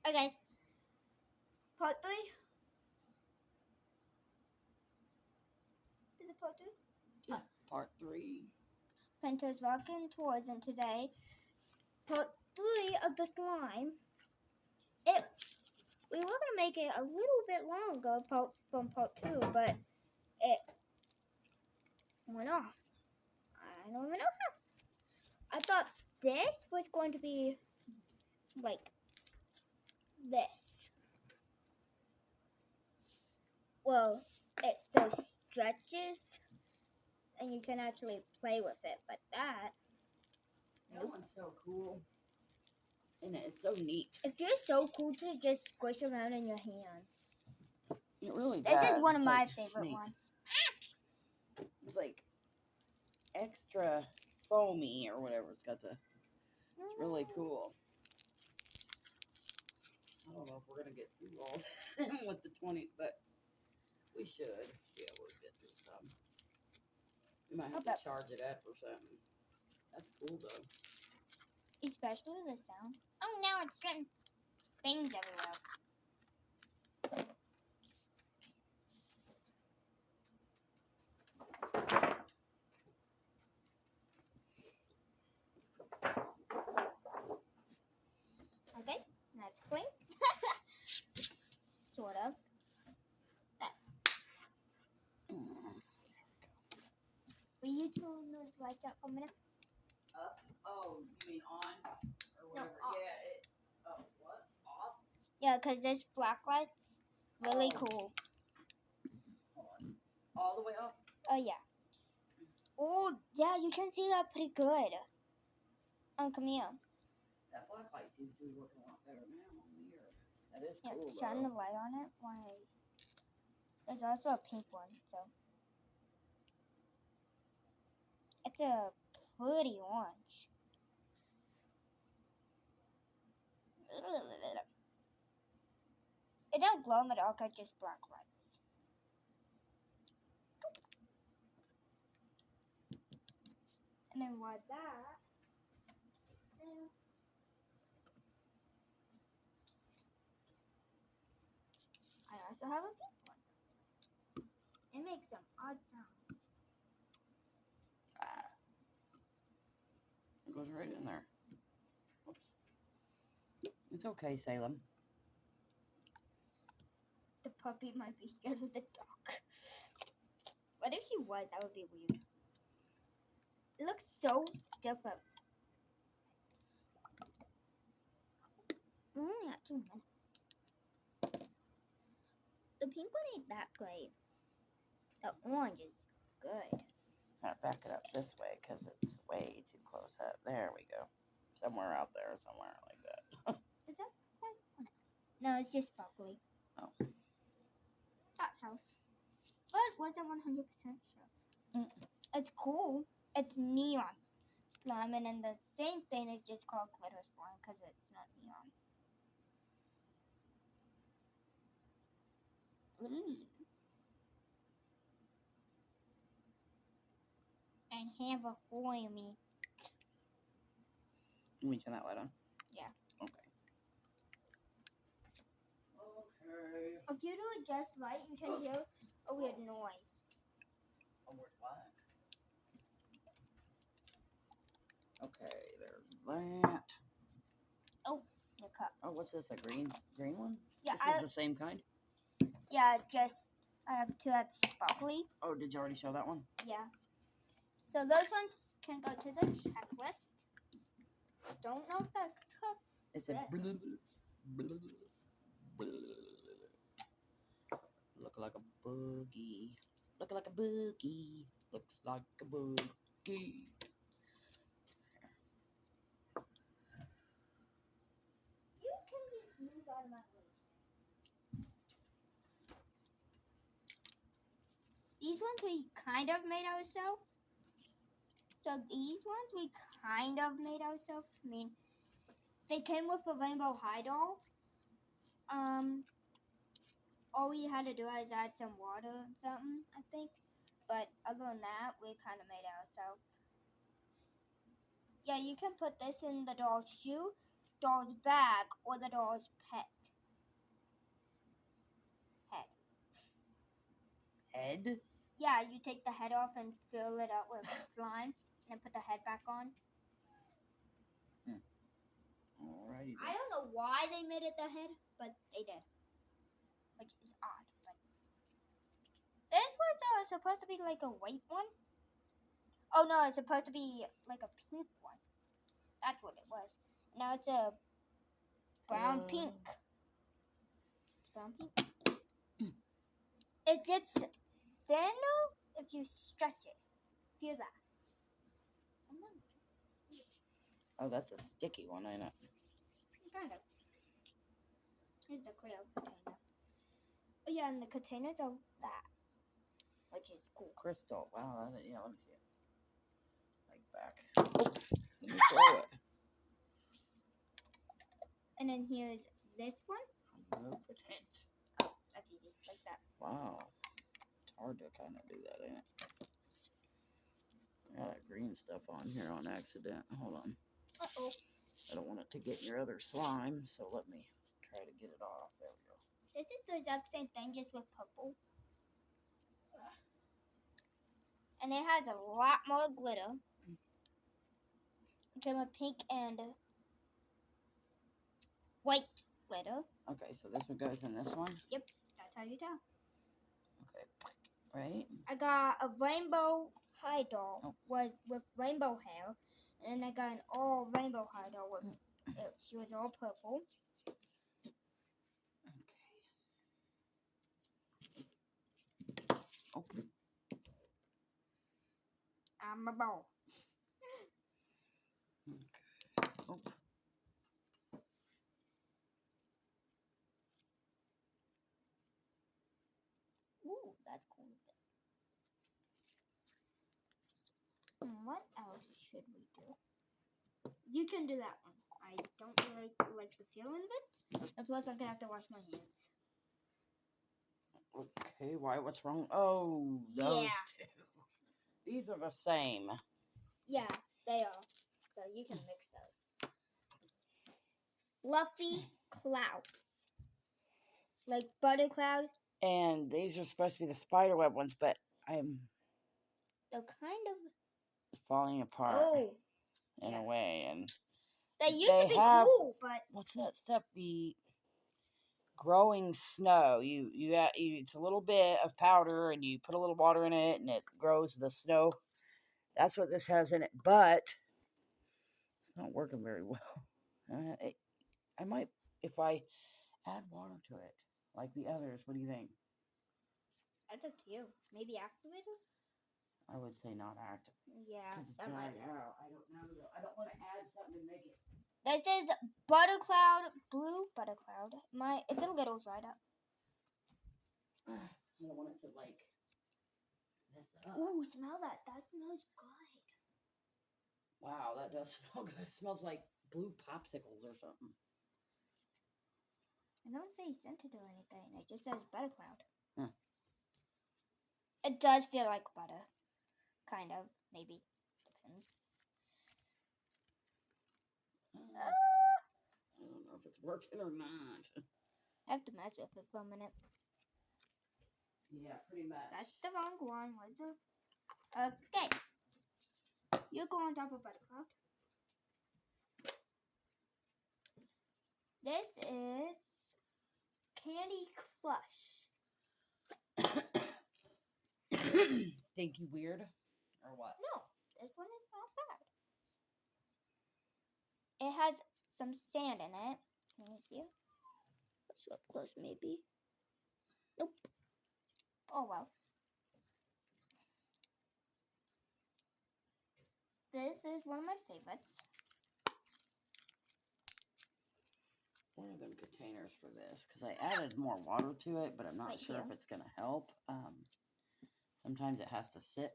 Okay. Part 3? Is it part 2? Yeah, part 3. Pantera's Rockin' Tours, and today, part 3 of the slime. We were gonna make it a little bit longer from part 2, but it went off. I don't even know how. I thought this was going to be like this. Well, it's those stretches, and you can actually play with it, but that one's so cool. And it's so neat. it feels so cool to just squish around in your hands. It really does. This is one of It's my like favorite neat. ones. It's like extra foamy or whatever. It's got the. It's really cool. I don't know if we're gonna get through all with the 20, but we should be able to get through some. We might have to charge it up or something. That's cool though. Especially the sound. Oh, now it's getting things everywhere. Okay, that's clean. Sort of. Will you turn those lights up for a minute? Oh, you mean on or whatever? No, off. Yeah. What? Off? Yeah, because this black light's really cool. Hold on. All the way off? Oh, yeah. Oh, yeah, you can see that pretty good. Come here. That black light seems to be working a lot better now. Weird. That is Yeah, cool shine though. the light on it. Why? There's also a pink one, so. It's a pretty orange. It don't glow in the dark, it's just black lights. And then while that is there, I also have a pink one. It makes some odd sounds. It goes right in there. Oops. It's okay, Salem. The puppy might be scared of the dog. What if she was? That would be weird. It looks so different. We're only at 2 minutes. The pink one ain't that great. The orange is good. Gotta back it up this way because it's way too close up. There we go. Somewhere out there, somewhere like that. Is that right? No, it's just sparkly. Oh. Thought so. But wasn't 100% sure. It's cool. It's neon slime, and then the same thing is just called glitter slime because it's not neon. I have a hole in me. Let me turn that light on. Yeah. Okay. If you do it just right, you can hear a weird noise. A weird what? Okay, there's that. Oh, your cup. Oh, what's this? A green one? Yeah, this is the same kind? Yeah, just I have two that's sparkly. Oh, did you already show that one? Yeah. So those ones can go to the checklist. Don't know if that took. It said look like a boogie. Look like a boogie. Looks like a boogie. You can just move out of my way. These ones we kind of made ourselves. So these ones we kind of made ourselves. I mean, they came with a rainbow high doll. All we had to do is add some water and something, I think. But other than that, we kind of made it ourselves. Yeah, you can put this in the doll's shoe. doll's bag or the doll's pet head. Head? Yeah, you take the head off and fill it up with slime, and then put the head back on. Alrighty. I don't know why they made it the head, but they did, which is odd. But this was supposed to be like a white one. Oh no, it's supposed to be like a pink one. That's what it was. Now it's a brown pink. It's brown pink. It gets thinner if you stretch it. Feel that. Oh, that's a sticky one, ain't it? Kind of. Here's the clear container. Oh yeah, and the containers are that, which is cool. Crystal. Wow, yeah, let me see it. Like back. Oh, let me throw it. And then here's this one. How you open it? Oh, that's easy, like that. Wow. It's hard to kind of do that, ain't it? I got that green stuff on here on accident. Hold on. Uh-oh. I don't want it to get your other slime, so let me try to get it off. There we go. This is the exact same thing, just with purple. And it has a lot more glitter. It came with pink and white glitter. Okay, so this one goes in this one? Yep, that's how you tell. Okay, right? I got a rainbow high doll with rainbow hair. And then I got an all rainbow high doll with she was all purple. Okay. Open. I'm a ball. Okay. Oh. Ooh, that's cool. What else should we do? You can do that one. I don't really like the feeling of it. And plus, I'm gonna have to wash my hands. Okay, why? What's wrong? Oh, those two. These are the same. Yeah, they are. So you can mix those. Fluffy clouds. Like butter cloud. And these are supposed to be the spiderweb ones, but I'm They're kind of falling apart in a way. And they used to be cool, but what's that stuff? The growing snow. It's a little bit of powder, and you put a little water in it, and it grows the snow. That's what this has in it, but it's not working very well. I might, if I add water to it, like the others. What do you think? that's up to you. Maybe activate it? I would say not active. Yeah, Because it's drying out. I don't know though. I don't want to add something and make it. This is butter cloud, blue butter cloud. It's a little dried up. I don't want it to like mess up. Ooh, smell that. That smells good. Wow, that does smell good. It smells like blue popsicles or something. I don't say scented or anything. It just says butter cloud. Huh. It does feel like butter. Kind of, maybe. Depends. I don't know if it's working or not. I have to mess with it for a minute. Yeah, pretty much. That's the wrong one, was it? Okay. You go on top of butter cloud. This is Candy Crush. Stinky weird? Or what? No, this one is not bad. It has some sand in it. Let me see. Let's up close, maybe. Nope. Oh, well. This is one of my favorites. One of them containers for this, because I added more water to it, but I'm not sure if it's going to help. Sometimes it has to sit.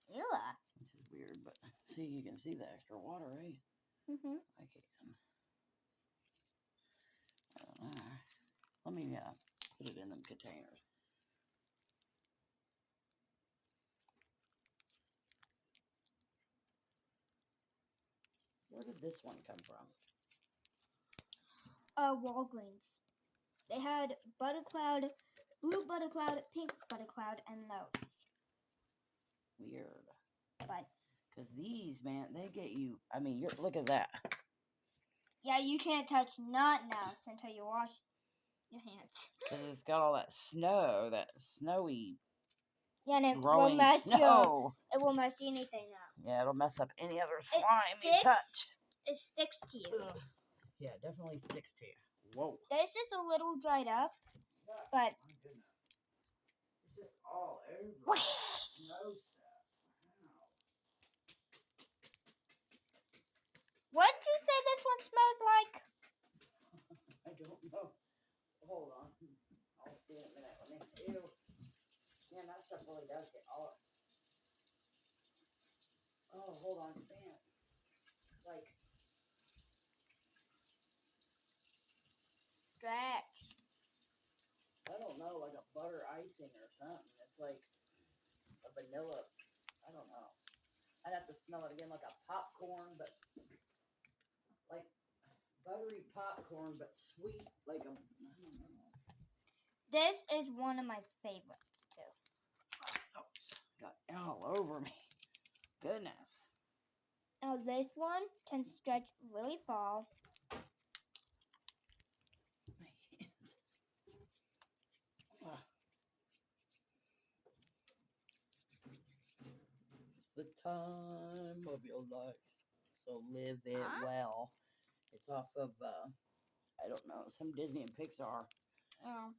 Yeah. Which is weird, but see, you can see the extra water, right? Mm-hmm. I can. Let me put it in them containers. Where did this one come from? Walgreens. They had Buttercloud, blue Buttercloud, pink Buttercloud, and those. Weird. But Because these, man, they get you. I mean, look at that. yeah, you can't touch nothing else until you wash your hands. Because it's got all that snow, that snowy Yeah, and it will growing mess snow. it will mess anything up. Yeah, it'll mess up any other slime you sticks. touch. It sticks to you. Ugh. Yeah, it definitely sticks to you. Whoa. This is a little dried up, but My goodness. It's just all over. whoosh. Snow stuff. Wow. What did you say this one smells like? I don't know. Hold on. I'll see in a minute. Let me. Ew. Man, that stuff really does get all. Oh, hold on. Man. It's like. Stretch. I don't know, like a butter icing or something. It's like a vanilla. I don't know. I'd have to smell it again, like a popcorn, but like buttery popcorn, but sweet, like a. I don't know. This is one of my favorites too. Oh, got all over me. Goodness. Now this one can stretch really far. My hands. Ah. It's the time of your life, so live it well. It's off of, I don't know, some Disney and Pixar. Oh.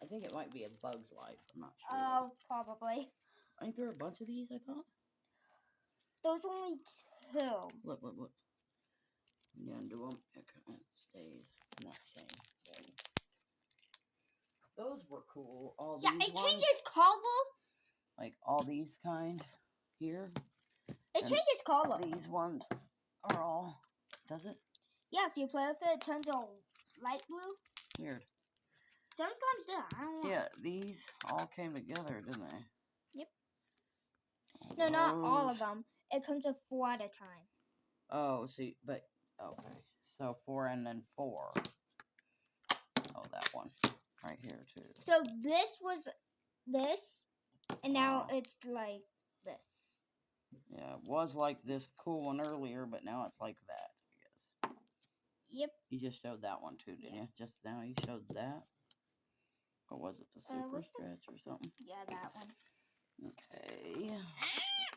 I think it might be A Bug's Life. I'm not sure. Oh, probably. Ain't there a bunch of these, I thought? There's only 2. Look. You undo them, it kind of stays. I'm not saying. Those were cool. All Yeah, these it ones, changes color. like all these kind here. It changes color. These ones are all. Does it? Yeah, if you play with it, it turns all light blue. Weird. Sometimes, yeah, I don't know. Yeah, these all came together, didn't they? Yep. No, not all of them. It comes with 4 at a time. Oh, see, but okay. So 4 and then 4. Oh, that one right here too. So this was this, and now it's like this. Yeah, it was like this cool one earlier, but now it's like that, I guess. Yep. You just showed that one too, didn't you? Just now you showed that? Or was it the super stretch or something? Yeah, that one. Okay.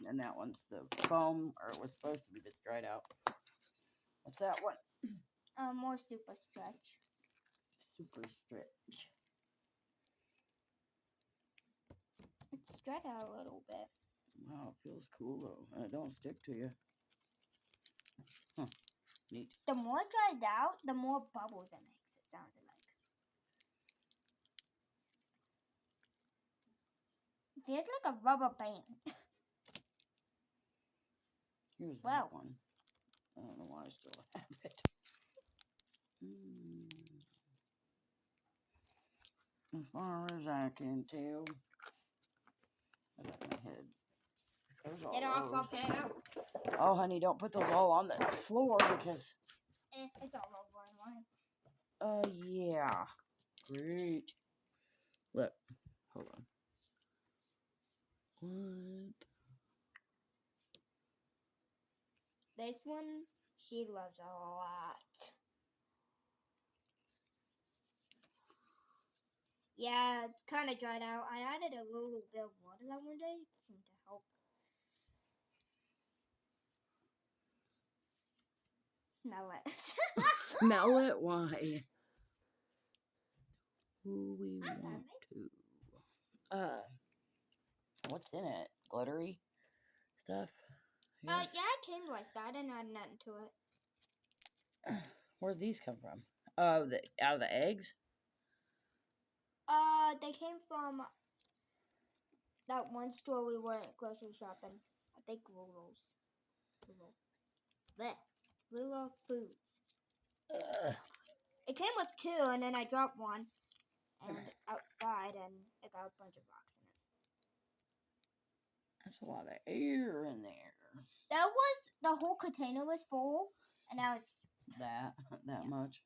And that one's the foam, or it was supposed to be that's dried out. What's that one? More super stretch. Super stretch. It's stretched out a little bit. Wow, it feels cool though. And it don't stick to you. Huh. Neat. The more it dried out, the more bubbles it makes, it sounds like. It feels like a rubber band. Here's Wow. that one. I don't know why I still have it. As far as I can tell. I got my head. There's all Get off those. of here. Oh, honey, don't put those all on the floor because. It's all over in one. Yeah. Great. Look. Hold on. What? This one, she loves a lot. Yeah, it's kind of dried out. I added a little bit of water that one day. It seemed to help. Smell it. Smell it? Why? Who we want to. What's in it? Glittery stuff? Yeah, it came like that. I didn't add nothing to it. Where'd these come from? Out of the eggs? They came from that one store we went grocery shopping. I think Rural's. Rural Foods. It came with 2, and then I dropped one and outside, and it got a bunch of rocks in it. That's a lot of air in there. That was the whole container was full, and now it's that much.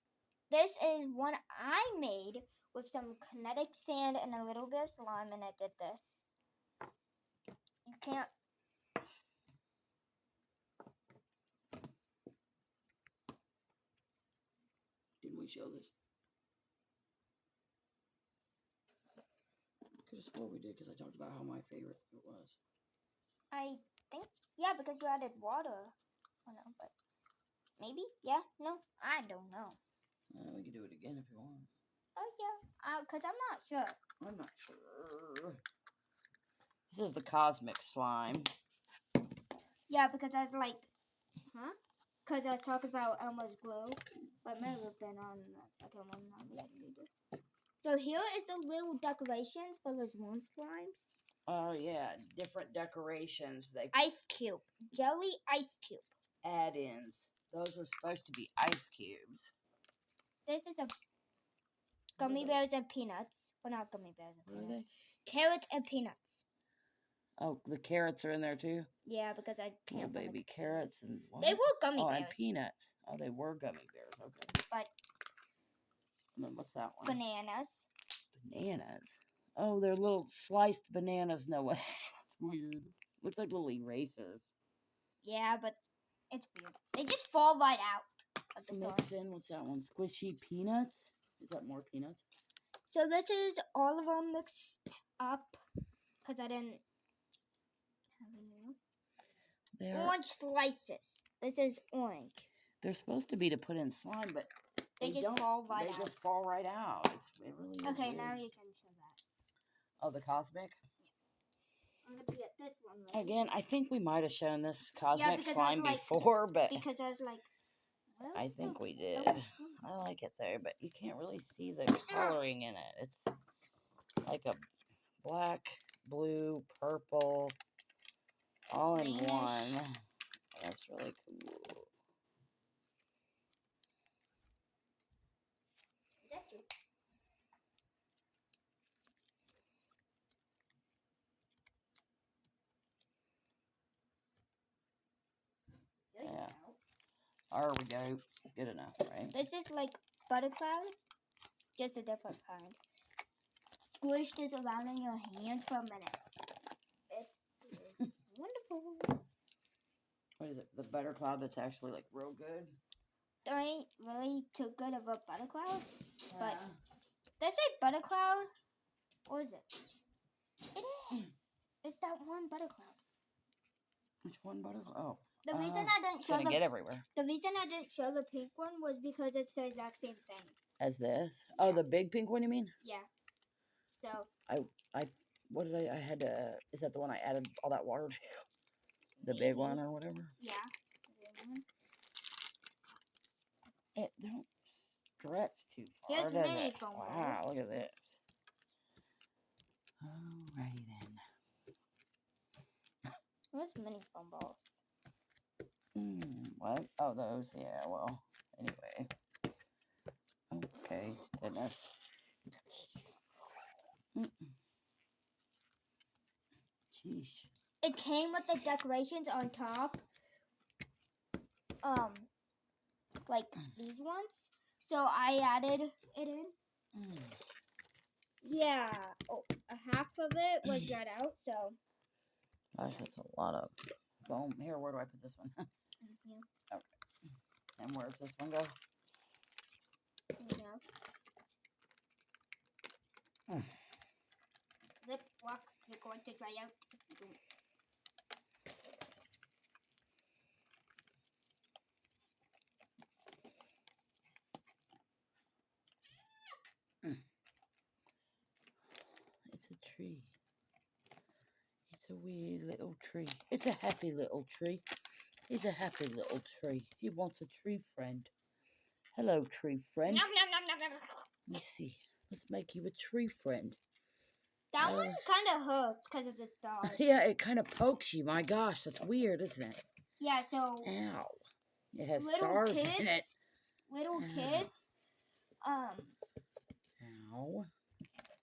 This is one I made with some kinetic sand and a little bit of slime, and I did this. You can't. Didn't we show this? Could have swore we did because I talked about how my favorite it was. I think, yeah, because you added water. Oh no, but maybe, yeah, no, I don't know. We can do it again if you want. Oh yeah, because I'm not sure. I'm not sure. This is the cosmic slime. Yeah, because I was like, huh? Because I was talking about Elmo's glue, but may have been on the second one. So here is the little decorations for those one slimes. Oh yeah, different decorations. They Ice cube, jelly ice cube. Add-ins. Those are supposed to be ice cubes. This is a gummy bears and peanuts. Well, not gummy bears and What peanuts. are they? Carrots and peanuts. Oh, the carrots are in there too? Yeah, because I can't Little baby carrots and what? They were gummy bears. Oh, and peanuts. Oh, they were gummy bears. Okay. But and then what's that one? Bananas. Bananas. Oh, they're little sliced bananas. No way. That's weird. Looks like little erasers. Yeah, but it's weird. They just fall right out of the Mix in, what's that one? Squishy peanuts? Is that more peanuts? So this is all of them mixed up because I didn't have any. Orange slices. This is orange. They're supposed to be to put in slime, but they just fall right out. They just fall right out. It really is okay, weird. now you can show that. Oh, the cosmic? I'm going to be at this one. Right? Again, I think we might have shown this cosmic slime like, before, but because I was like, I think we did. I like it there, but you can't really see the coloring in it. It's like a black, blue, purple, all in one. That's really cool. Yeah. There we go. Good enough, right? This is like butter cloud, just a different kind. Squish this around in your hand for a minute. It is wonderful. What is it? The butter cloud that's actually like real good? There ain't really too good of a butter cloud, but did I say butter cloud? Or is it? It is. It's that one butter cloud. Which one butter cloud? Oh. The reason I didn't show get everywhere. The reason I didn't show the pink one was because it's the exact same thing. As this? Yeah. Oh, the big pink one, you mean? Yeah. So. What did I had to, is that the one I added all that water to? The big one or whatever? Yeah. It don't stretch too far, Here's does mini it? foam Wow, balls. look at this. Alrighty then. Where's mini foam balls? What? Oh, those. Yeah, well, anyway. Okay, goodness. Sheesh. It came with the decorations on top. Like these ones. So I added it in. Yeah. Oh, a half of it was dried out, so. Gosh, that's a lot of foam. Here, where do I put this one? Here. Okay. And where does this one go? Yeah. Zip lock. You're going to dry out. It's a tree. It's a wee little tree. It's a happy little tree. He's a happy little tree. He wants a tree friend. Hello, tree friend. Nom, nom, nom, nom, nom. Let me see. Let's make you a tree friend. That one kind of hurts because of the stars. Yeah, it kind of pokes you. My gosh, that's weird, isn't it? Yeah, so. Ow. It has stars in it. Little kids. Ow.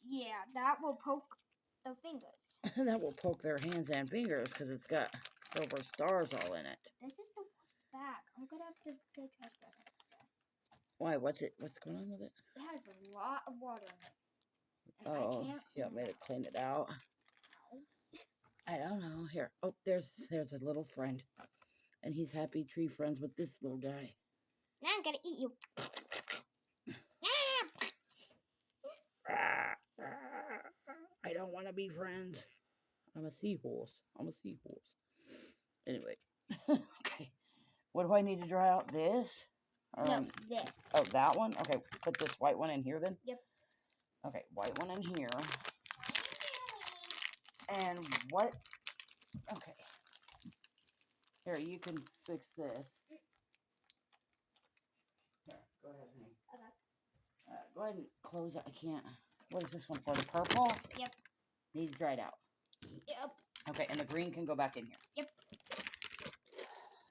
Yeah, that will poke their fingers. That will poke their hands and fingers because it's got silver stars all in it. This is the worst bag. I'm going to have to go trash bag. Why? What's going on with it? It has a lot of water in it. And Oh, I can't you want me to clean it out? No. I don't know. Here. Oh, there's a little friend. And he's happy tree friends with this little guy. Now I'm gonna eat you. I don't want to be friends. I'm a seahorse. Anyway. Okay. What do I need to dry out? This? No, this. Oh, that one? Okay, put this white one in here then? Yep. Okay, white one in here. And what? Okay. Here, you can fix this. Here, go ahead, honey. Okay. Go ahead and close it. I can't. What is this one for? The purple? Yep. Needs dried out. Yep. Okay, and the green can go back in here. Yep.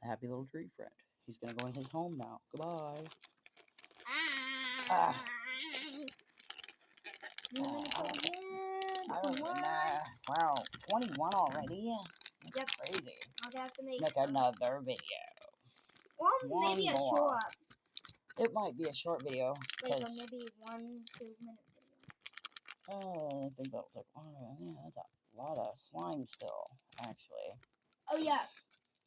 Happy little tree friend. He's gonna go in his home now. Goodbye. Ah. Wow, 21 already? That's Yep. crazy. I'll have to make another video. Well, One maybe a more. short. It might be a short video. Like maybe 1-2 minute video. Oh, I think that was like, oh, yeah, that's a lot of slime still, actually. Oh, yeah.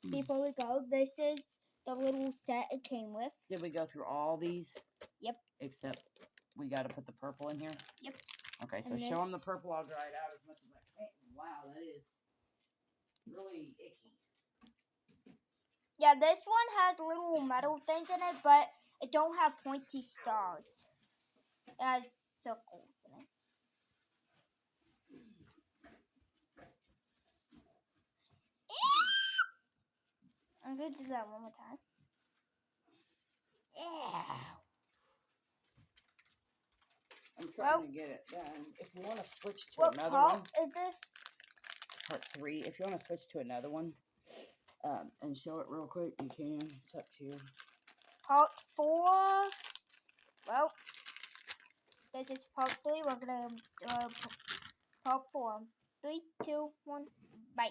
Before we go, this is the little set it came with. Did we go through all these? Yep. Except we got to put the purple in here? Yep. Okay, so And show them the this- purple. I'll dry it out as much as I can. Wow, that is really icky. Yeah, this one has little metal things in it, but it don't have pointy stars. It has circles in it. I'm going to do that one more time. Yeah. I'm trying to get it done. If you want to switch to What another part one, is this? part 3. If you want to switch to another one and show it real quick, you can. It's up to you. Part 4. Well, this is part 3. We're going to part 4. 3, 2, 1, bye.